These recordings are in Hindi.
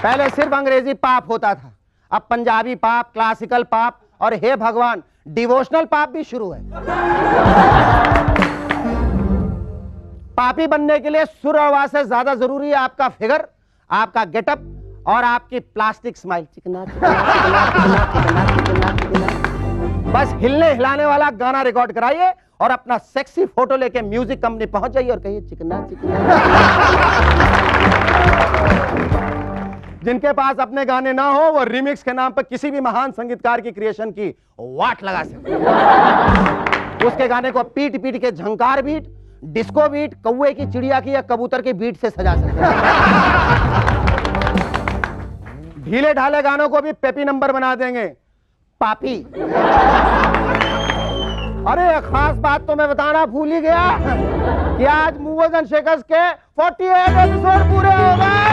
पहले सिर्फ अंग्रेजी पाप होता था, अब पंजाबी पाप, क्लासिकल पाप और हे भगवान डिवोशनल पाप भी शुरू है। पापी बनने के लिए सुर और आवाज से ज्यादा जरूरी है आपका फिगर, आपका गेटअप और आपकी प्लास्टिक स्माइल। चिकना चिकना चिकना चिकना चिकना चिकना चिकना। बस हिलने हिलाने वाला गाना रिकॉर्ड कराइए और अपना सेक्सी फोटो लेके म्यूजिक कंपनी पहुंच जाइए और कहिए चिकना चिकना। जिनके पास अपने गाने ना हो वो रिमिक्स के नाम पर किसी भी महान संगीतकार की क्रिएशन की वाट लगा सकते। उसके गाने को पीट पीट के झंकार बीट, डिस्को बीट, कौवे की, चिड़िया की या कबूतर की बीट से सजा सकते। ढीले ढाले गानों को भी पेपी नंबर बना देंगे, पापी। अरे खास बात तो मैं बताना भूल ही गया कि आज मूवर्स एंड शेकर्स के 48 एपिसोड पूरे हो गए।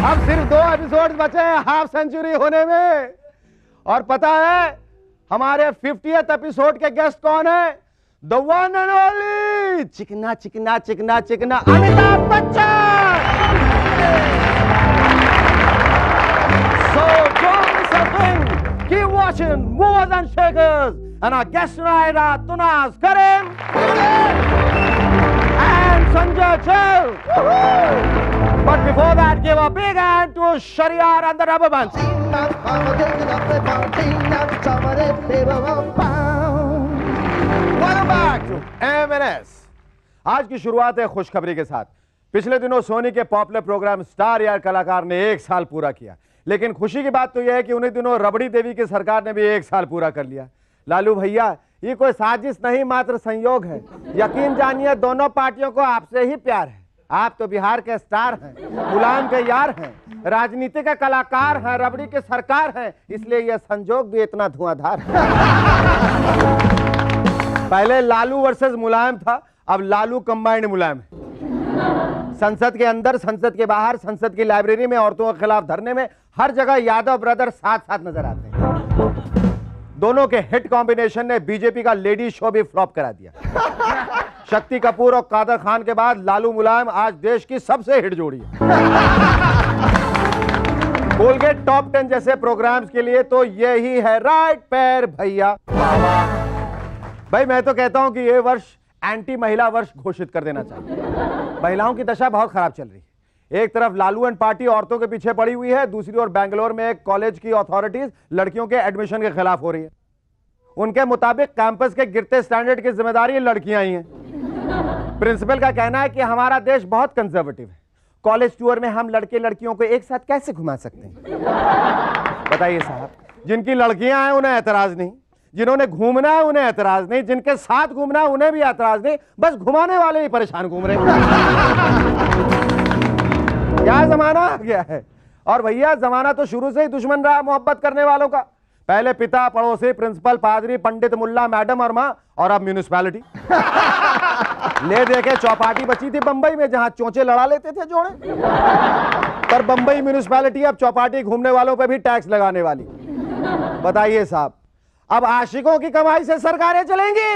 अब सिर्फ 2 एपिसोड बचे हैं हाफ सेंचुरी होने में। और पता है हमारे 50th एपिसोड के गेस्ट कौन है? द वन एंड ओनली चिकना चिकना चिकना चिकना Amitabh Bachchan. So don't miss a thing. Keep watching Movers and Shakers. And our guests tonight are Tunas Karim and Sanjay Chil. But before that, give a big hand to Shariar and the Rubber Bands. Welcome back to M&S. आज की शुरुआत है खुशखबरी के साथ। पिछले दिनों सोनी के पॉपुलर प्रोग्राम स्टार यार कलाकार ने 1 साल पूरा किया, लेकिन खुशी की बात तो यह है कि उन्हीं दिनों रबड़ी देवी की सरकार ने भी 1 साल पूरा कर लिया। लालू भैया ये कोई साजिश नहीं, मात्र संयोग है। यकीन जानिए दोनों पार्टियों को आपसे ही प्यार है। आप तो बिहार के स्टार हैं, मुलायम के यार हैं, राजनीति के कलाकार हैं, रबड़ी के सरकार हैं, इसलिए यह संजोग भी इतना धुआंधार है। पहले लालू वर्सेस मुलायम था, अब लालू कंबाइंड मुलायम है। संसद के अंदर, संसद के बाहर, संसद की लाइब्रेरी में, औरतों के खिलाफ धरने में, हर जगह यादव ब्रदर साथ साथ नजर आते हैं। दोनों के हिट कॉम्बिनेशन ने बीजेपी का लेडी शो भी फ्लॉप करा दिया। शक्ति कपूर और कादर खान के बाद लालू मुलायम आज देश की सबसे हिट जोड़ी है। कोलगेट टॉप 10 जैसे प्रोग्राम्स के लिए तो यही है राइट पैर भैया। भाई मैं तो कहता हूं कि यह वर्ष एंटी महिला वर्ष घोषित कर देना चाहिए। महिलाओं की दशा बहुत खराब चल रही है। एक तरफ लालू एंड पार्टी औरतों के पीछे पड़ी हुई है, दूसरी ओर बेंगलोर में एक कॉलेज की अथॉरिटीज लड़कियों के एडमिशन के खिलाफ हो रही है। उनके मुताबिक कैंपस के गिरते स्टैंडर्ड की जिम्मेदारी लड़कियां ही हैं। प्रिंसिपल का कहना है कि हमारा देश बहुत कंजर्वेटिव है, कॉलेज टूर में हम लड़के लड़कियों को एक साथ कैसे घुमा सकते हैं? बताइए साहब, जिनकी लड़कियां हैं उन्हें ऐतराज नहीं, जिन्होंने घूमना है उन्हें ऐतराज नहीं, जिनके साथ घूमना है उन्हें भी ऐतराज नहीं, बस घुमाने वाले ही परेशान घूम रहे हैं। क्या जमाना आ गया है। और भैया जमाना तो शुरू से ही दुश्मन रहा मोहब्बत करने वालों का। पहले पिता, पड़ोसी, प्रिंसिपल, पादरी, पंडित, मुल्ला, मैडम और माँ, और अब म्यूनिसिपैलिटी। ले देके चौपाटी बची थी बंबई में, जहां चोंचे लड़ा लेते थे जोड़े। पर बंबई म्यूनिसिपैलिटी अब चौपाटी घूमने वालों पे भी टैक्स लगाने वाली। बताइए साहब, अब आशिकों की कमाई से सरकारें चलेंगी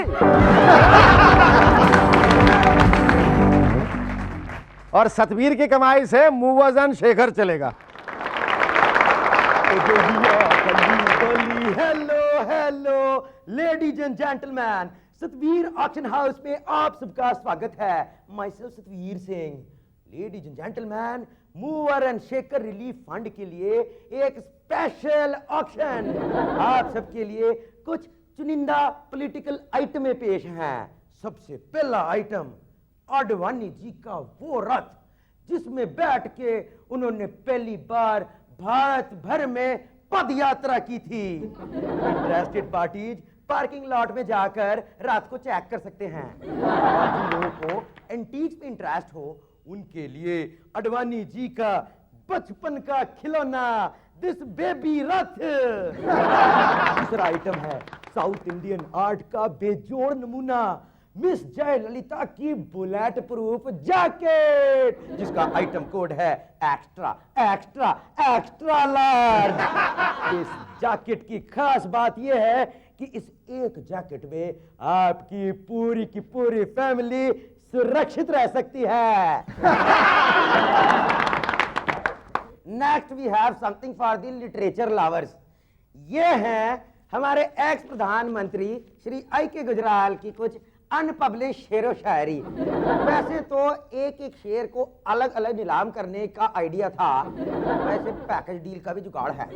और सतवीर की कमाई से मूवर्स एंड शेखर चलेगा। Hello hello ladies and gentleman, Satvir auction house में आप सबका स्वागत है। Myself Satvir Singh. Ladies and gentleman, mover and shaker relief fund के लिए एक स्पेशल ऑक्शन आप सबके लिए कुछ चुनिंदा पॉलिटिकल आइटमें पेश हैं। सबसे पहला आइटम, आडवाणी जी का वो रथ जिसमें बैठ के उन्होंने पहली बार भारत भर में पद यात्रा की थी। इंटरेस्टेड पार्टीज पार्किंग लॉट में जाकर रात को चेक कर सकते हैं। जिन लोगों को एंटीक्स पे इंटरेस्ट हो उनके लिए अडवाणी जी का बचपन का खिलौना दिस बेबी रथ। दूसरा आइटम है साउथ इंडियन आर्ट का बेजोड़ नमूना मिस जय ललिता की बुलेट प्रूफ जैकेट, जिसका आइटम कोड है एक्स्ट्रा एक्स्ट्रा एक्स्ट्रा लार्ज। इस जैकेट की खास बात यह है कि इस एक जैकेट में आपकी पूरी की पूरी फैमिली सुरक्षित रह सकती है। Next we have something for the literature lovers. ये हैं हमारे एक्स प्रधानमंत्री श्री आई के गुजराल की कुछ अनपब्लिश शेरो शायरी। वैसे तो एक एक शेर को अलग अलग नीलाम करने का आइडिया था, वैसे पैकेज डील का भी जुगाड़ है।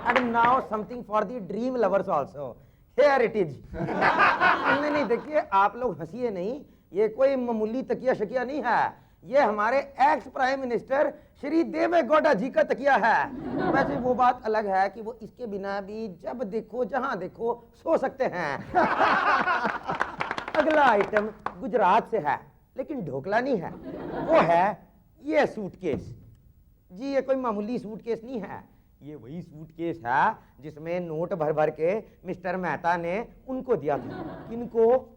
And now something for the dream lovers also, here it is. नहीं देखिए, आप लोग हंसिए नहीं, ये कोई मामूली तकिया शकिया नहीं है, ये हमारे एक्स प्राइम मिनिस्टर श्री देवे गौड़ा जी का तकिया है। वैसे वो बात अलग है कि वो इसके बिना भी जब देखो जहां देखो सो सकते हैं। अगला आइटम गुजरात से है, लेकिन ढोकला नहीं है, वो है ये सूटकेस। जी ये कोई मामूली सूटकेस नहीं है, ये वही सूटकेस है जिसमें नोट भर भर के मिस्टर मेहता ने उनको दिया था। किनको?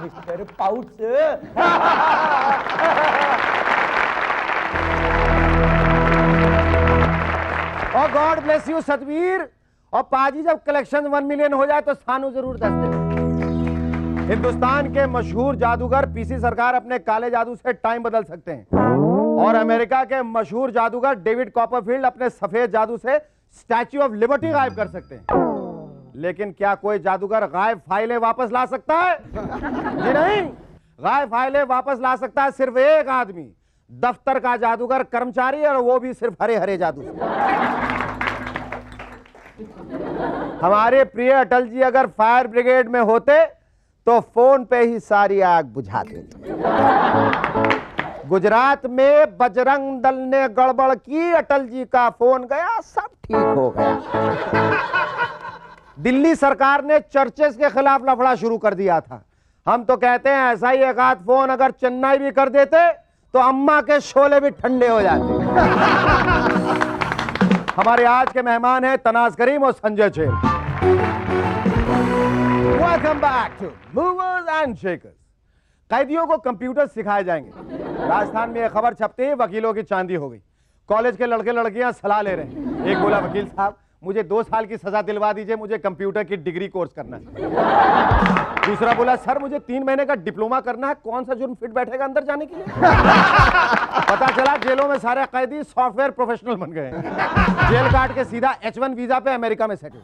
मिस्टर पाउट्स। और गॉड ब्लेस यू सतवीर। और पाजी जब कलेक्शन 1 मिलियन हो जाए तो सानू जरूर दस दे। हिंदुस्तान के मशहूर जादूगर पीसी सरकार अपने काले जादू से टाइम बदल सकते हैं और अमेरिका के मशहूर जादूगर डेविड कॉपरफील्ड अपने सफेद जादू से स्टैच्यू ऑफ लिबर्टी गायब कर सकते हैं। लेकिन क्या कोई जादूगर गायब फाइलें वापस ला सकता है? जी नहीं, गायब फाइलें वापस ला सकता है सिर्फ एक आदमी, दफ्तर का जादूगर कर्मचारी, और वो भी सिर्फ हरे हरे जादू से। हमारे प्रिय अटल जी अगर फायर ब्रिगेड में होते तो फोन पे ही सारी आग बुझा देते। गुजरात में बजरंग दल ने गड़बड़ की, अटल जी का फोन गया, सब ठीक हो गया। दिल्ली सरकार ने चर्चेस के खिलाफ लफड़ा शुरू कर दिया था। हम तो कहते हैं ऐसा ही एक आध फोन अगर चेन्नई भी कर देते तो अम्मा के शोले भी ठंडे हो जाते। हमारे आज के मेहमान हैं तनाज करीम और संजय चेल। Welcome back to movers and shakers. कैदियों को कंप्यूटर सिखाए जाएंगे। राजस्थान में यह खबर छपते ही वकीलों की चांदी हो गई। कॉलेज के लड़के लड़कियां सलाह ले रहे हैं। एक बोला वकील साहब मुझे 2 साल की सजा दिलवा दीजिए, मुझे कंप्यूटर की डिग्री कोर्स करना है। दूसरा बोला सर मुझे 3 महीने का डिप्लोमा करना है, कौन सा जुर्म फिट बैठेगा अंदर जाने के लिए? पता चला जेलों में सारे कैदी सॉफ्टवेयर प्रोफेशनल बन गए। जेल काट के सीधा H1 वीजा पे अमेरिका में सेटल।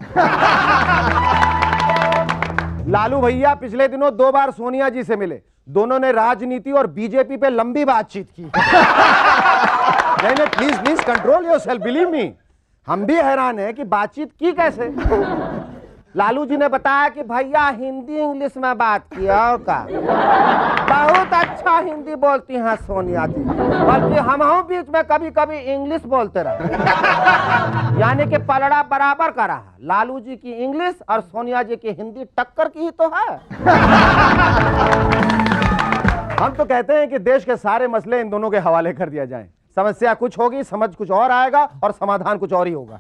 लालू भैया पिछले दिनों 2 बार सोनिया जी से मिले, दोनों ने राजनीति और बीजेपी पे लंबी बातचीत की। नहीं please please control yourself, believe me, हम भी हैरान हैं कि बातचीत की कैसे। लालू जी ने बताया कि भैया हिंदी इंग्लिश में बात किया और का बहुत अच्छा हिंदी बोलती हैं सोनिया जी, बल्कि हम बीच में कभी कभी इंग्लिश बोलते रहे। यानी कि पलड़ा बराबर का रहा, लालू जी की इंग्लिश और सोनिया जी की हिंदी टक्कर की ही तो है। हम तो कहते हैं कि देश के सारे मसले इन दोनों के हवाले कर दिया जाए। समस्या कुछ होगी, समझ कुछ और आएगा और समाधान कुछ और ही होगा।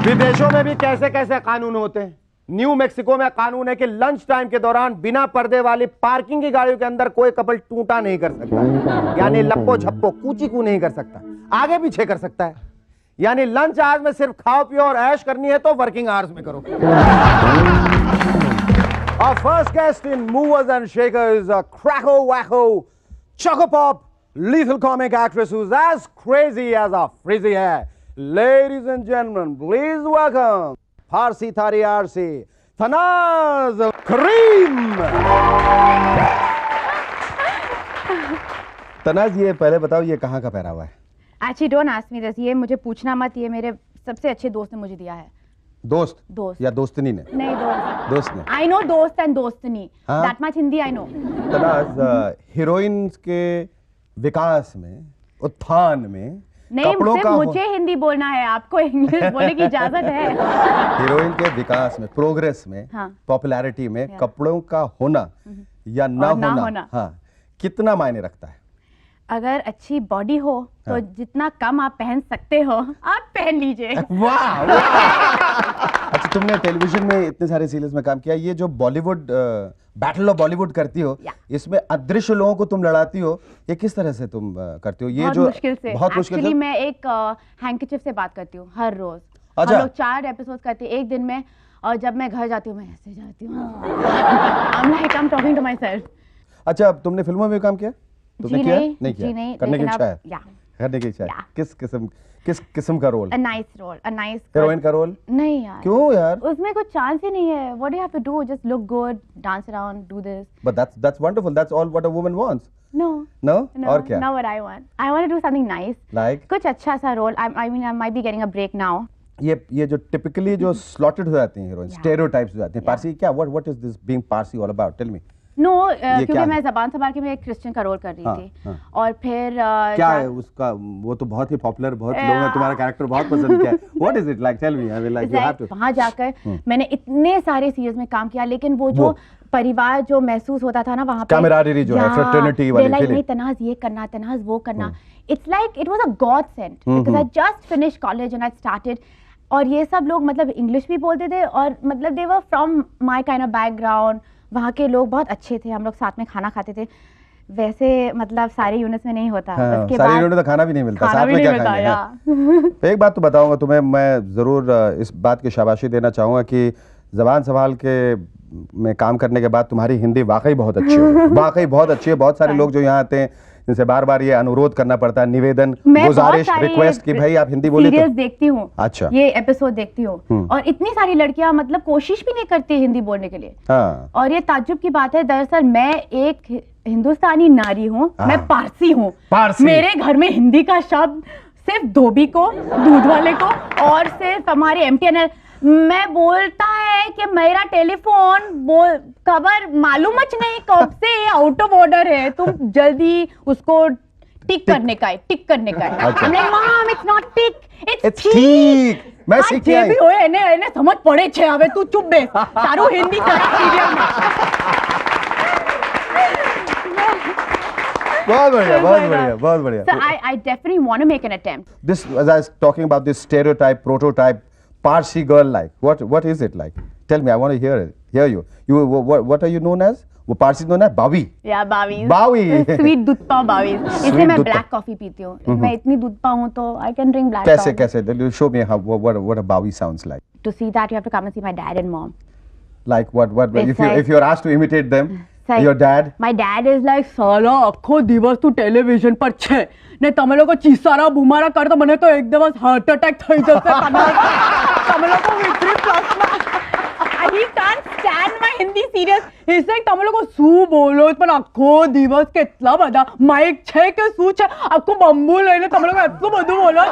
विदेशों में भी कैसे कैसे कानून होते हैं। न्यू मैक्सिको में कानून है कि लंच टाइम के दौरान बिना पर्दे वाली पार्किंग की गाड़ियों के अंदर कोई कपल टूटा नहीं कर सकता, यानी लप्पो झप्पो कूची कू नहीं कर सकता, आगे पीछे कर सकता है। यानी लंच आवर्स में सिर्फ खाओ पियो और ऐश करनी है तो वर्किंग आवर्स में करो। Our first guest in Movers and Shakers is a Cracko Wacko Choco Pop lethal comic actress who's as crazy as a frizzy hair. Ladies and gentlemen, please welcome Farsi Thari Arsi, Tanaz Kareem. Tanaz ये पहले बताओ ये कहाँ का पहरावा है? Actually don't ask me this, ये मुझे पूछना मत, ये मेरे सबसे अच्छे दोस्त ने मुझे दिया है। दोस्त या दोस्तनी ने? नहीं दोस्त ने। I know दोस्त and दोस्तनी, हाँ? that much Hindi I know। तनाज हीरोइंस के विकास में, उत्थान में नहीं, सिर्फ मुझे हिंदी बोलना है, आपको इंग्लिश बोलने की इजाजत है। हीरोइन के विकास में, प्रोग्रेस में, पॉपुलैरिटी में कपड़ों का होना या ना होना, हाँ, कितना मायने रखता है? अगर अच्छी बॉडी हो तो जितना कम आप पहन सकते हो आप पहन लीजिए। वाह। अच्छा, तुमने टेलीविजन में इतने सारे सीरियल्स में काम किया, ये जो बॉलीवुड बैटल ऑफ बॉलीवुड करती हो, इसमें अदृश्य लोगों को तुम लड़ाती हो, ये किस तरह से तुम करती हो? ये बहुत जो मुश्किल से, बहुत मुश्किल से। मैं एक हैंकरचीफ से बात करती हूँ हर रोज। अच्छा। हम लोग 4 एपिसोड करते हैं एक दिन में, और जब मैं घर जाती हूँ मैं ऐसे जाती हूँ। I'm talking to myself. अच्छा, तुमने फिल्मों में भी काम किया? तुमने जी किया? नहीं, किया? जी नहीं, करने की लेकिन इच्छा अब- है? या। करने की इच्छा है? या। किस किस्म का role? A nice role, a nice. Heroine का रोल? नहीं यार। क्यों यार? उसमें कुछ चांस ही नहीं है. What do you have to do? Just look good, dance around, do this. But that's wonderful. That's all what a woman wants. No. No? No, और क्या? not what I want. I want to do something nice. Like? कुछ अच्छा सा role. I mean, I might be getting a break now. ये जो टिपिकली जो स्लॉटेड हो जाती हैं हीरोइन, Yeah. स्टेरियोटाइप्स हो जाती हैं, Yeah. पारसी क्या? What is this being Parsi all about? Tell me. No, क्या क्योंकि है? मैं ज़बान संभाल के मैं एक क्रिश्चियन का रोल कर रही हाँ, थी. हाँ. और फिर क्या है उसका? वो तो बहुत ही पॉपुलर, बहुत लोगों ने तुम्हारा कैरेक्टर बहुत पसंद किया है. What is it like? Tell me. I mean, like you have to. वहाँ जाकर मैंने इतने सारे सीरियल्स में काम किया, लेकिन वो जो परिवार जो महसूस होता था ना वहाँ पे, Camaraderie जो है, fraternity वाली feeling. नहीं तनाज ये करना, तनाज वो करना. It's like it was a godsend because I just finished college and I started. और ये सब लोग मतलब इंग्लिश भी बोलते थे और मतलब they were from my kind of background. वहाँ के लोग बहुत अच्छे थे, हम लोग साथ में खाना खाते थे. वैसे मतलब सारे यूनिट्स में नहीं होता. हाँ, उसके सारी बाद यूनिट तो खाना भी नहीं मिलता, खाना साथ भी में नहीं क्या मिलता, खाएंगे? या। हाँ। एक बात तो बताऊंगा तुम्हें, मैं ज़रूर इस बात की शाबाशी देना चाहूँगा कि ज़बान संभाल के में काम करने के बाद तुम्हारी हिंदी वाकई बहुत अच्छी है, वाकई बहुत अच्छी है. बहुत सारे लोग जो यहाँ आते हैं जिनसे बार बार ये अनुरोध करना पड़ता है, निवेदन, मैं गुजारिश, बहुत सारी रिक्वेस्ट कि भाई आप हिंदी बोलिए. सीरियल्स देखती हूँ. अच्छा. ये एपिसोड देखती हूँ और इतनी सारी लड़कियां मतलब कोशिश भी नहीं करती हिंदी बोलने के लिए. हाँ. और ये ताज्जुब की बात है, दरअसल मैं एक हिंदुस्तानी नारी हूँ, मैं पारसी हूँ. पारसी. मेरे घर में हिंदी का शब्द सिर्फ धोबी को, दूध वाले को और सिर्फ हमारे MTNL मैं बोलता है कि मेरा टेलीफोन खबर मालूम नहीं कब से आउट ऑफ ऑर्डर है, तुम जल्दी उसको टिक करने का है, टिक करने का है. अच्छा. I'm like, Mom, it's not tick, it's It's ठीक. मैं सीख के જે आई. બી હોય એને સમજ પડે છે. હવે તું ચૂપ બેસ, તારું હિન્દી તારા સિરિયલ માં. बहुत बढ़िया, बहुत बढ़िया, बहुत बढ़िया. So I definitely want to make an attempt. This, as I was talking about this stereotype, prototype, Parsi girl like. What is it like? Tell me, I want to hear you. What are you known as? वो पारसी known है बावी. या बावीज. बावी. स्वीट दूध पाव बावीज. इसलिए Sweet मैं दूध ब्लैक कॉफी पीती हूँ. मैं इतनी दूध पाव हूँ तो I can drink black कैसे coffee. कैसे? Show me what a bawi sounds like. To see that you have to come and see my dad and mom. Like what? It's like- If you're asked to imitate them, like- your dad. My dad is like સાલા આખો દિવસ તું ટેલિવિઝન પર છે ને તમે લોકો ચીસારા બુમારા કરતો મને તો એક દિવસ હાર્ટ અટેક થઈ જશે. તમે લોકો victory પ્લસમાં he can't stand my Hindi serials. He's like તમે લોકો શું બોલો પણ આખો દિવસ કેટલા બધા માઇક છે કે શું છે આખું બંબુ લઈને તમે લોકો એટલું બધું બોલો.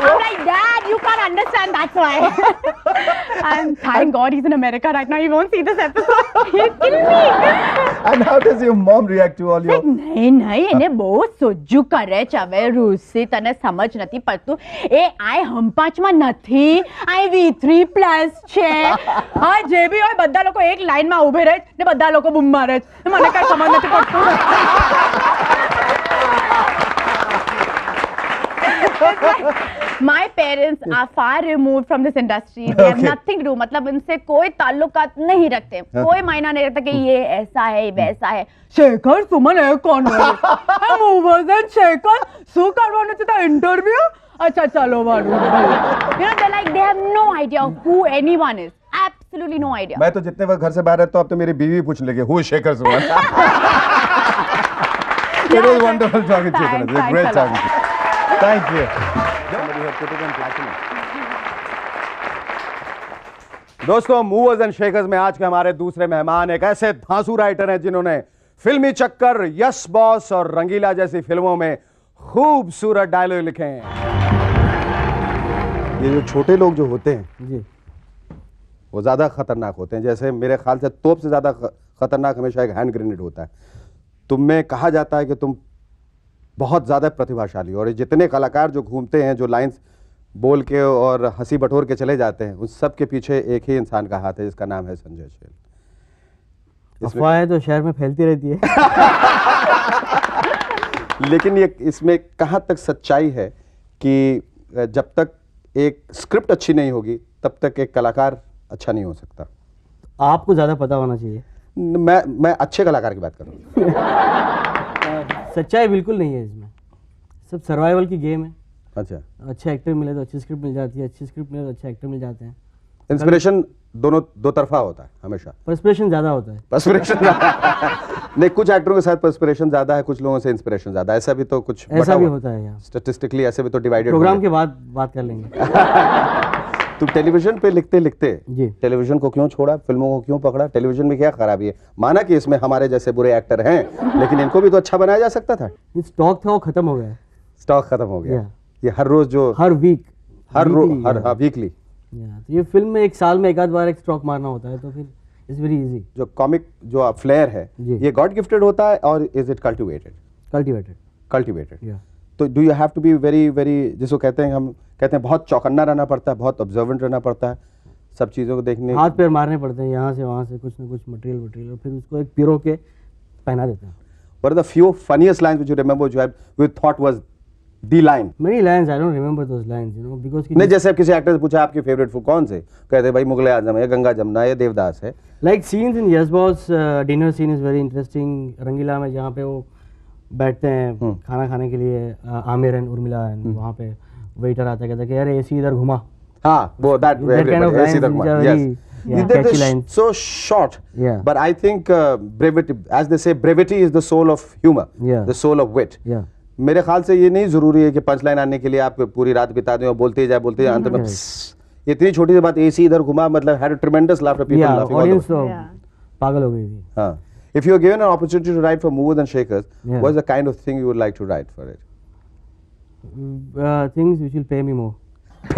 I'm like, Dad, you can't understand, that's why. And thank God he's in America right now. He won't see this episode. He'll kill me. And how does your mom react to all your? નહીં એને બહુ સોજ્જુ કરે છે. હવે રૂસી તને સમજ નથી પડતું. એ આઈ હંપાચમાં નથી, આઈ V3+ છે. હા જે બી હોય બધા લોકો એક લાઈનમાં ઊભે રહે ને બધા લોકો બૂમ મારે છે. મને કઈ સમજ નથી પડતું. My parents are far removed from this industry. They have Okay. nothing to do. मतलब इनसे कोई ताल्लुकात नहीं रखते. कोई मायना नहीं रखता कि ये ऐसा है, वैसा है. शेखर सुमन है कौन है? हम ओवरजन शेखर શું કરવાનું છે તો ઇન્ટરવ્યુ? अच्छा चलो वाडू. You know they're like they have no idea who anyone is. Absolutely no idea. मैं तो जितने वक्त घर से बाहर रहता हूँ अब तो मेरी बीवी पूछ लेगी who is Shekhar Suman. It was wonderful talking to you. It was great talking to you. Thank you. Somebody had put it on platinum. दोस्तों, मूवर्स एंड शेकर्स में आज के हमारे दूसरे मेहमान एक ऐसे धांसू राइटर हैं जिन्होंने फिल्मी चक्कर, यस बॉस और रंगीला जैसी फिल्मों में खूबसूरत डायलॉग लिखे हैं. ये जो छोटे लोग जो होते हैं जी, वो ज्यादा खतरनाक होते हैं. जैसे मेरे ख्याल से तोप से ज्यादा खतरनाक हमेशा एक हैंड ग्रेनेड होता है. तुम में कहा जाता है कि तुम बहुत ज़्यादा प्रतिभाशाली, और जितने कलाकार जो घूमते हैं, जो लाइंस बोल के और हंसी बटोर के चले जाते हैं, उस सब के पीछे एक ही इंसान का हाथ है जिसका नाम है संजय शैल. अफवाहें तो शहर में फैलती रहती है. लेकिन ये इसमें कहाँ तक सच्चाई है कि जब तक एक स्क्रिप्ट अच्छी नहीं होगी तब तक एक कलाकार अच्छा नहीं हो सकता. आपको ज़्यादा पता होना चाहिए. मैं अच्छे कलाकार की बात कर रहा हूँ. सच्चाई बिल्कुल नहीं है इसमें. सब सर्वाइवल की गेम है. अच्छा, अच्छे एक्टर मिले तो अच्छी स्क्रिप्ट मिल जाती है, अच्छी स्क्रिप्ट मिले तो अच्छे एक्टर मिल जाते हैं। इंस्पिरेशन दोनों दो तरफा होता है हमेशा। परस्पिरेशन ज़्यादा होता है। पर्सपिरेशन नहीं, कुछ एक्टरों के साथ पर्सपिरेशन ज्यादा है, कुछ लोगों से इंस्पिरेशन ज्यादा है, ऐसा भी तो कुछ ऐसा भी होता है यहाँ। स्टैटिस्टिकली ऐसे भी तो डिवाइडेड प्रोग्राम के बाद बात कर लेंगे। तुम टेलीविजन पे लिखते लिखते जी। टेलीविजन को क्यों छोड़ा, फिल्मों को क्यों पकड़ा? टेलीविजन में क्या खराबी है? माना कि इसमें हमारे जैसे बुरे एक्टर हैं, लेकिन इनको भी तो अच्छा बनाया जा सकता था। ये स्टॉक था वो खत्म हो गया है। स्टॉक खत्म हो गया। Yeah. ये हर रोज जो हर वीक हर वीकली तो ये फिल्म में एक साल में एक आध बार एक स्टॉक मारना होता है, तो फिर इट्स वेरी इजी। जो कॉमिक जो फ्लेयर है, जी। ये गॉड गिफ्टेड होता है और इज इट कल्टिवेटेड? कल्टिवेटेड। तो do you have to be very very, जिसको कहते हैं, हम कहते हैं बहुत चौकन्ना रहना पड़ता है, बहुत ऑब्जर्वेंट रहना पड़ता है, सब चीज़ों को देखने। हाथ पैर मारने पड़ते हैं यहाँ से वहाँ से, कुछ ना कुछ मटेरियल और फिर उसको एक पिरो के पहना देते हैं। What are the few funniest lines which you remember which you thought was the line? Many lines I don't remember those lines, you know, because नहीं, जैसे अब किसी एक्टर से पूछा आपकी फेवरेट फूड कौन से, कहते भाई मुगले आजम है, गंगा जमुना है, देवदास है। like scenes in Yes Boss dinner scene is very interesting। रंगीला में जहाँ पे वो बैठते हैं खाना खाने के लिए, आमिर एंड उर्मिला, वहाँ पे वेटर आता है, कहता है कि यार एसी इधर घुमा। हाँ, वो that kind of lines which are very, yeah, catchy lines. so short, Yeah. but I think brevity, as they say, brevity is the soul of humor, Yeah. the soul of wit. Yeah. मेरे ख्याल से ये नहीं जरूरी है कि पंच लाइन आने के लिए आप पूरी रात बिता दें और बोलते जाए अंत में इतनी छोटी सी बात, एसी इधर घुमा, मतलब had a tremendous laughter, people Yeah, laughing all the audience way. तो Yeah. पागल हो गई थी। हाँ. If you are given an opportunity to write for Movers and Shakers, Yeah. what is the kind of thing you would like to write for it? Things which will pay me more।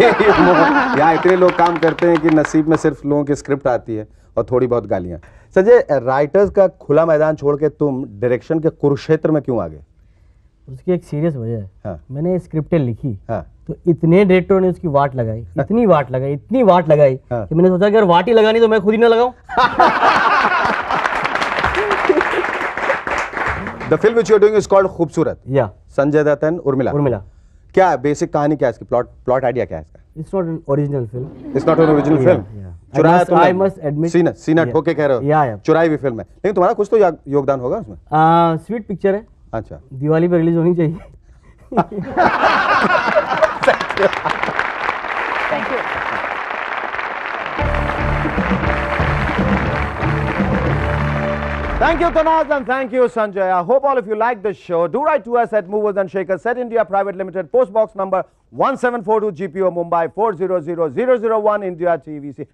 यहाँ इतने लोग काम करते हैं कि नसीब में सिर्फ लोगों की स्क्रिप्ट आती है और थोड़ी बहुत गालियाँ। संजय, राइटर्स का खुला मैदान छोड़ के तुम डायरेक्शन के कुरुक्षेत्र में क्यों आ गए? उसकी एक सीरियस वजह है। हाँ। मैंने स्क्रिप्टें लिखी, हाँ। तो इतने डायरेक्टरों ने उसकी वाट लगाई, इतनी वाट लगाई हाँ। कि मैंने सोचा कि अगर वाट ही लगानी तो मैं खुद ही ना लगाऊं। The film which you are doing is called खूबसूरत। या संजय दत्त and उर्मिला। क्या है बेसिक कहानी, क्या है इसकी प्लॉट आइडिया क्या है इसका? It's not an original film. It's not an original Yeah, film. yeah. चुराया I तुमने? must admit- सीना Yeah. ठोके कह रहे हो? Yeah. चुराई हुई फिल्म है, लेकिन तुम्हारा कुछ तो योगदान होगा उसमें। स्वीट पिक्चर है, अच्छा। दिवाली पे रिलीज होनी चाहिए। Thank you. Thank you, Tanaz, and thank you, Sanjay. I hope all of you like this show. Do write to us at Movers and Shakers, Set India Private Limited, Post Box number 1742, GPO, Mumbai 400001, India TVC.